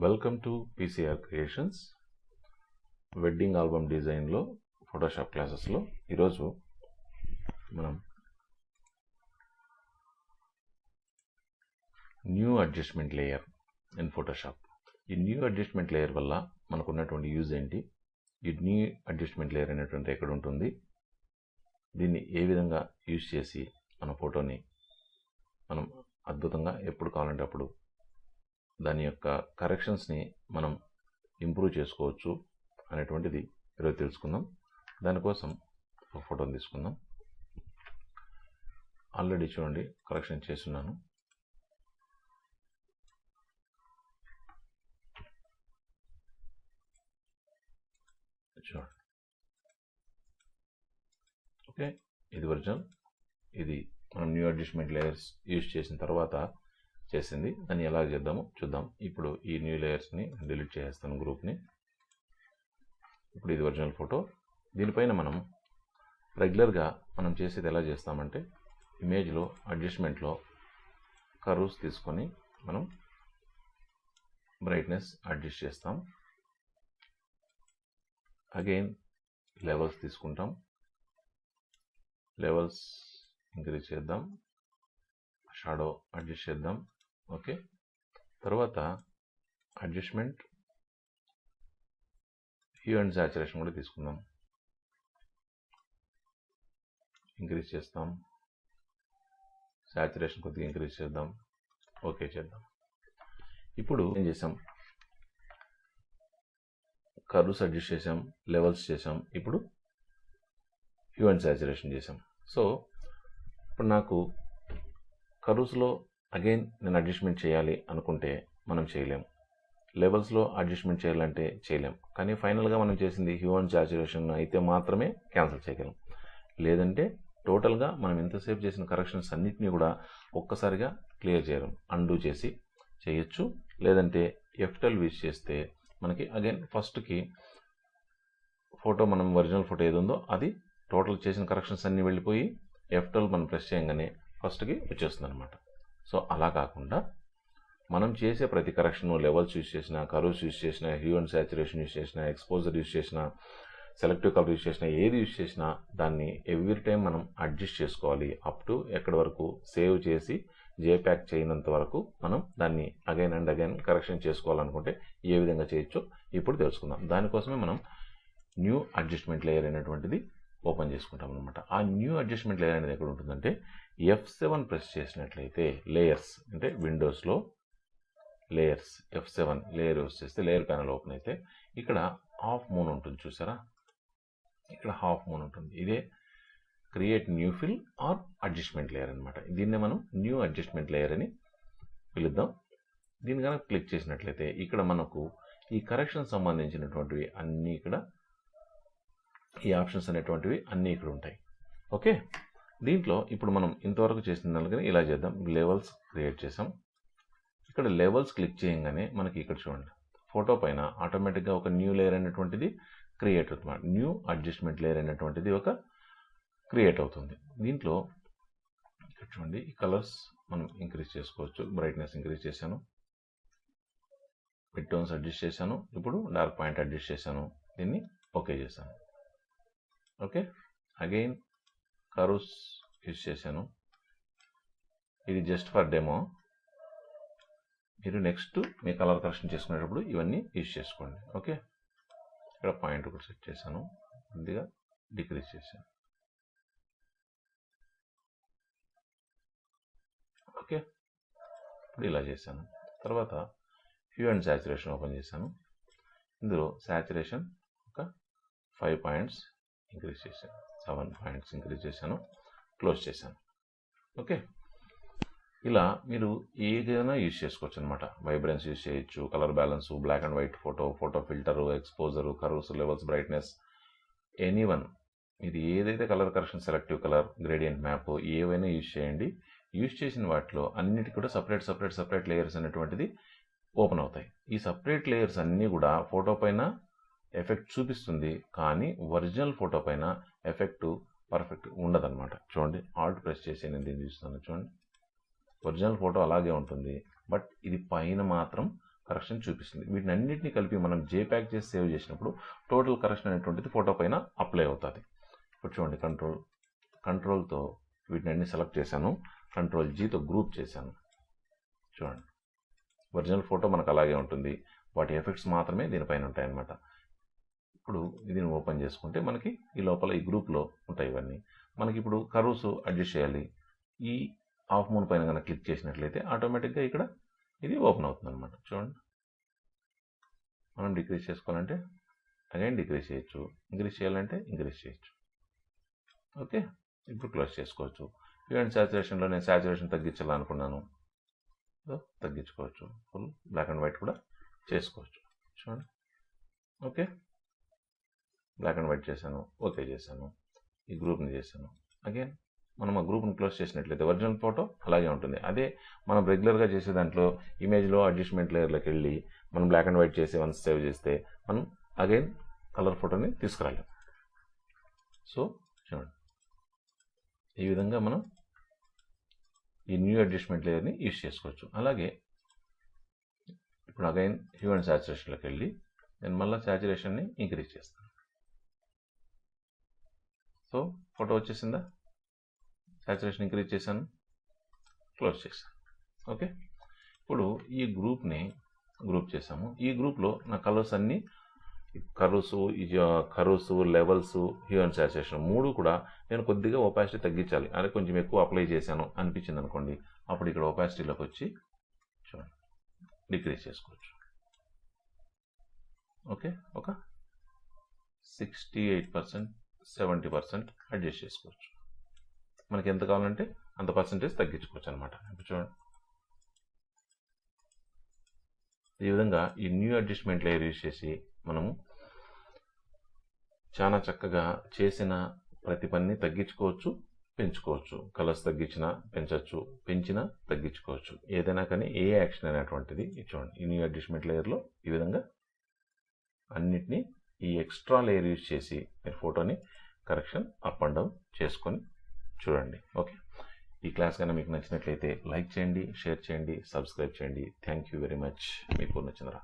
Welcome to PCR creations wedding album డిజైన్లో Photoshop క్లాసెస్లో ఈరోజు మనం new adjustment layer in Photoshop. ఈ న్యూ అడ్జస్ట్మెంట్ లేయర్ వల్ల మనకు ఉన్నటువంటి యూజ్ ఏంటి, ఈ న్యూ అడ్జస్ట్మెంట్ లేయర్ అనేటువంటి ఎక్కడ ఉంటుంది, దీన్ని ఏ విధంగా యూజ్ చేసి మన ఫోటోని మనం అద్భుతంగా ఎప్పుడు కావాలంటే అప్పుడు దాని యొక్క కరెక్షన్స్ని మనం ఇంప్రూవ్ చేసుకోవచ్చు అనేటువంటిది ఈరోజు తెలుసుకుందాం. దానికోసం ఒక ఫోటోని తీసుకుందాం. ఆల్రెడీ చూడండి కరెక్షన్ చేస్తున్నాను. చూడండి, ఓకే, ఇది ఒరిజినల్. ఇది మనం న్యూ అడ్జస్ట్మెంట్ లేయర్స్ యూజ్ చేసిన తర్వాత చేసింది. దాన్ని ఎలా చేద్దామో చూద్దాం. ఇప్పుడు ఈ న్యూ లేయర్స్ని డిలీట్ చేసేస్తాను, గ్రూప్ని. ఇప్పుడు ఇది ఒరిజినల్ ఫోటో. దీనిపైన మనం రెగ్యులర్గా మనం చేసేది ఎలా చేస్తామంటే, ఇమేజ్లో అడ్జస్ట్మెంట్లో కర్వ్స్ తీసుకొని మనం బ్రైట్నెస్ అడ్జస్ట్ చేస్తాం. అగైన్ లెవెల్స్ తీసుకుంటాం, లెవెల్స్ ఇంక్రీజ్ చేద్దాం, షాడో అడ్జస్ట్ చేద్దాం. ఓకే, తర్వాత అడ్జస్ట్మెంట్ హ్యూ అండ్ సాచురేషన్ కూడా తీసుకుందాం, ఇంక్రీజ్ చేస్తాం, సాచురేషన్ కొద్దిగా ఇంక్రీజ్ చేద్దాం, ఓకే చేద్దాం. ఇప్పుడు ఏం చేసాం, కర్వ్స్ అడ్జస్ట్ చేసాం, లెవెల్స్ చేసాం, ఇప్పుడు హ్యూ అండ్ సాచురేషన్ చేసాం. సో ఇప్పుడు నాకు కర్వ్స్లో అగైన్ నేను అడ్జస్ట్మెంట్ చేయాలి అనుకుంటే మనం చేయలేం, లెవెల్స్లో అడ్జస్ట్మెంట్ చేయాలంటే చేయలేం. కానీ ఫైనల్గా మనం చేసింది హ్యూ అండ్ సాచురేషన్ అయితే మాత్రమే క్యాన్సిల్ చేయగలం. లేదంటే టోటల్గా మనం ఇంతసేపు చేసిన కరెక్షన్స్ అన్నిటినీ కూడా ఒక్కసారిగా క్లియర్ చేయడం, అండూ చేసి చేయొచ్చు. లేదంటే F12 యూజ్ చేస్తే మనకి అగైన్ ఫస్ట్కి ఫోటో, మనం ఒరిజినల్ ఫోటో ఏది ఉందో అది టోటల్ చేసిన కరెక్షన్స్ అన్నీ వెళ్ళిపోయి F12 మనం ప్రెస్ చేయగానే ఫస్ట్కి వచ్చేస్తుంది అనమాట. సో అలా కాకుండా మనం చేసే ప్రతి కరెక్షన్, లెవెల్స్ యూజ్ చేసిన, కర్వ్స్ యూజ్ చేసిన, హ్యూ అండ్ సాచురేషన్ యూజ్ చేసిన, ఎక్స్పోజర్ యూజ్ చేసిన, సెలెక్టివ్ కలర్ యూజ్ చేసిన, ఏది యూజ్ చేసినా దాన్ని ఎవ్రీ టైం మనం అడ్జస్ట్ చేసుకోవాలి. అప్ టు ఎక్కడి వరకు సేవ్ చేసి జేప్యాక్ చేయనంత వరకు మనం దాన్ని అగైన్ అండ్ అగైన్ కరెక్షన్ చేసుకోవాలనుకుంటే ఏ విధంగా చేయొచ్చో ఇప్పుడు తెలుసుకుందాం. దానికోసమే మనం న్యూ అడ్జస్ట్మెంట్ లేయర్ అనేటువంటిది ఓపెన్ చేసుకుంటాం అనమాట. ఆ న్యూ అడ్జస్ట్మెంట్ లేయర్ అనేది ఎక్కడ ఉంటుందంటే, F7 ప్రెస్ చేసినట్లయితే లేయర్స్ అంటే విండోస్లో లేయర్స్ F7 లేయర్ యూస్ చేస్తే లేయర్ ప్యానల్ ఓపెన్ అయితే ఇక్కడ హాఫ్ మూన్ ఉంటుంది, చూసారా, ఇక్కడ హాఫ్ మూన్ ఉంటుంది. ఇదే create new fill or adjustment layer అనమాట. దీన్నే మనం న్యూ అడ్జస్ట్మెంట్ లేయర్ అని పిలుద్దాం. దీన్ని కనుక క్లిక్ చేసినట్లయితే ఇక్కడ మనకు ఈ కరెక్షన్ సంబంధించినటువంటివి అన్నీ ఇక్కడ, ఈ ఆప్షన్స్ అనేటువంటివి అన్నీ ఇక్కడ ఉంటాయి. ఓకే, దీంట్లో ఇప్పుడు మనం ఇంతవరకు చేసిన దానికని ఇలా చేద్దాం. లెవెల్స్ క్రియేట్ చేసాం. ఇక్కడ లెవెల్స్ క్లిక్ చేయగానే మనకి ఇక్కడ చూడండి ఫోటో పైన ఆటోమేటిక్గా ఒక న్యూ లేయర్ అనేటువంటిది క్రియేట్ అవుతుంది. న్యూ అడ్జస్ట్మెంట్ లేయర్ అనేటువంటిది ఒక క్రియేట్ అవుతుంది. దీంట్లో ఇక్కడ చూడండి ఈ కలర్స్ మనం ఇంక్రీజ్ చేసుకోవచ్చు. బ్రైట్నెస్ ఇంక్రీజ్ చేశాను, మిడ్ టోన్స్ అడ్జస్ట్ చేశాను, ఇప్పుడు డార్క్ పాయింట్ అడ్జస్ట్ చేశాను, దీన్ని ఓకే చేశాను. ఓకే, అగైన్ కర్వ్స్ యూజ్ చేశాను. ఇది జస్ట్ ఫర్ డెమో. మీరు నెక్స్ట్ మీ కలర్ కరెక్షన్ చేసుకునేటప్పుడు ఇవన్నీ యూజ్ చేసుకోండి. ఓకే, ఇక్కడ పాయింట్ ఒకటి సెట్ చేశాను, కొద్దిగా డిక్రీజ్ చేశాను. ఓకే, ఇప్పుడు ఇలా చేశాను. తర్వాత హ్యూ అండ్ సాచురేషన్ ఓపెన్ చేశాను. ఇందులో సాచురేషన్ ఒక 5 పాయింట్స్ ఇంక్రీజ్ చేశాను, 7 పాయింట్స్ ఇంక్రీజ్ చేశాను, క్లోజ్ చేశాను. ఓకే, ఇలా మీరు ఏదైనా యూజ్ చేసుకోవచ్చు అనమాట. వైబ్రెన్స్ యూజ్ చేయొచ్చు, colour balance, black and white photo, photo filter, exposure, curves, levels, brightness, anyone. ఇది ఏదైతే colour correction, selective colour, gradient map ఏవైనా యూజ్ చేయండి. యూజ్ చేసిన వాటిలో అన్నిటికీ కూడా సపరేట్ లేయర్స్ అనేటువంటిది ఓపెన్ అవుతాయి. ఈ సపరేట్ లేయర్స్ అన్నీ కూడా ఫోటో పైన ఎఫెక్ట్ చూపిస్తుంది, కానీ ఒరిజినల్ ఫోటో పైన ఎఫెక్ట్ పర్ఫెక్ట్ ఉండదన్నమాట. చూడండి, ఆల్ట్ ప్రెస్ చేసి నేను దీన్ని చూస్తాను. చూడండి, ఒరిజినల్ ఫోటో అలాగే ఉంటుంది, బట్ ఇది పైన మాత్రం కరెక్షన్ చూపిస్తుంది. వీటిని అన్నింటినీ కలిపి మనం జేప్యాక్ చేసి సేవ్ చేసినప్పుడు టోటల్ కరెక్షన్ అనేటువంటిది ఫోటో పైన అప్లై అవుతుంది. ఇప్పుడు చూడండి, కంట్రోల్తో వీటిని అన్ని సెలెక్ట్ చేశాను, కంట్రోల్ జీతో గ్రూప్ చేశాను. చూడండి, ఒరిజినల్ ఫోటో మనకు అలాగే ఉంటుంది, వాటి ఎఫెక్ట్స్ మాత్రమే దీనిపైన ఉంటాయన్నమాట. ఇప్పుడు దీన్ని ఓపెన్ చేసుకుంటే మనకి ఈ లోపల ఈ గ్రూప్లో ఉంటాయి ఇవన్నీ. మనకి ఇప్పుడు కర్వ్స్ అడ్జస్ట్ చేయాలి. ఈ హాఫ్ మూన్ పైన కనుక క్లిక్ చేసినట్లయితే ఆటోమేటిక్గా ఇక్కడ ఇది ఓపెన్ అవుతుంది అనమాట. చూడండి, మనం డిక్రీజ్ చేసుకోవాలంటే అగైన్ డిక్రీజ్ చేయొచ్చు, ఇంక్రీజ్ చేయాలంటే ఇంక్రీజ్ చేయొచ్చు. ఓకే, ఇప్పుడు క్లోజ్ చేసుకోవచ్చు. ఈవెంట్ సాచురేషన్లో నేను సాచురేషన్ తగ్గించాలనుకున్నాను, తగ్గించుకోవచ్చు. ఫుల్ బ్లాక్ అండ్ వైట్ కూడా చేసుకోవచ్చు. చూడండి, ఓకే, బ్లాక్ అండ్ వైట్ చేశాను, ఓకే చేశాను, ఈ గ్రూప్ని చేశాను. అగైన్ మనం ఆ గ్రూప్ని క్లోజ్ చేసినట్లయితే ఒరిజినల్ ఫోటో అలాగే ఉంటుంది. అదే మనం రెగ్యులర్గా చేసే దాంట్లో ఇమేజ్లో అడ్జస్ట్మెంట్ లేయర్లోకి వెళ్ళి మనం బ్లాక్ అండ్ వైట్ చేసి వన్స్ సేవ్ చేస్తే మనం అగైన్ కలర్ ఫోటోని తీసుకురాలేం. సో చూడండి, ఈ విధంగా మనం ఈ న్యూ అడ్జస్ట్మెంట్ లేయర్ని యూజ్ చేసుకోవచ్చు. అలాగే ఇప్పుడు అగైన్ హ్యూ అండ్ సాచురేషన్లోకి వెళ్ళి నేను మళ్ళీ సాచురేషన్ని ఇంక్రీజ్ చేస్తాను. సో ఫోటో వచ్చేసిందా, సాచురేషన్ ఇంక్రీజ్ చేశాను, క్లోజ్ చేశాను. ఓకే, ఇప్పుడు ఈ గ్రూప్ని గ్రూప్ చేసాము. ఈ గ్రూప్లో నా కలర్స్ అన్నీ curves, levels, hue and saturation మూడు కూడా నేను కొద్దిగా ఒపాసిటీ తగ్గించాలి. అదే కొంచెం ఎక్కువ అప్లై చేశాను అనిపించింది అనుకోండి, అప్పుడు ఇక్కడ ఒపాసిటీలోకి వచ్చి చూడండి డిక్రీజ్ చేసుకోవచ్చు. ఓకే, ఒక 68%, 70% అడ్జస్ట్ చేసుకోవచ్చు. మనకి ఎంత కావాలంటే అంత పర్సంటేజ్ తగ్గించుకోవచ్చు అనమాట. ఇప్పుడు చూడండి, ఈ విధంగా ఈ న్యూ అడ్జస్ట్మెంట్ లేయర్ యూజ్ చేసి మనము చాలా చక్కగా చేసిన ప్రతి పనిని తగ్గించుకోవచ్చు, పెంచుకోవచ్చు. కలర్స్ తగ్గించినా పెంచవచ్చు, పెంచినా తగ్గించుకోవచ్చు. ఏదైనా కానీ ఏ యాక్షన్ అనేటువంటిది చూడండి, ఈ న్యూ అడ్జస్ట్మెంట్ లేయర్లో ఈ విధంగా అన్నిటినీ ఈ ఎక్స్ట్రా లేయర్ యూజ్ చేసి మీరు ఫోటోని కరెక్షన్ అప్ అండ్ డౌన్ చేసుకొని చూడండి. ఓకే, ఈ క్లాస్ కన్నా మీకు నచ్చినట్లయితే లైక్ చేయండి, షేర్ చేయండి, సబ్స్క్రైబ్ చేయండి. Thank you very much. Me Purnachandra.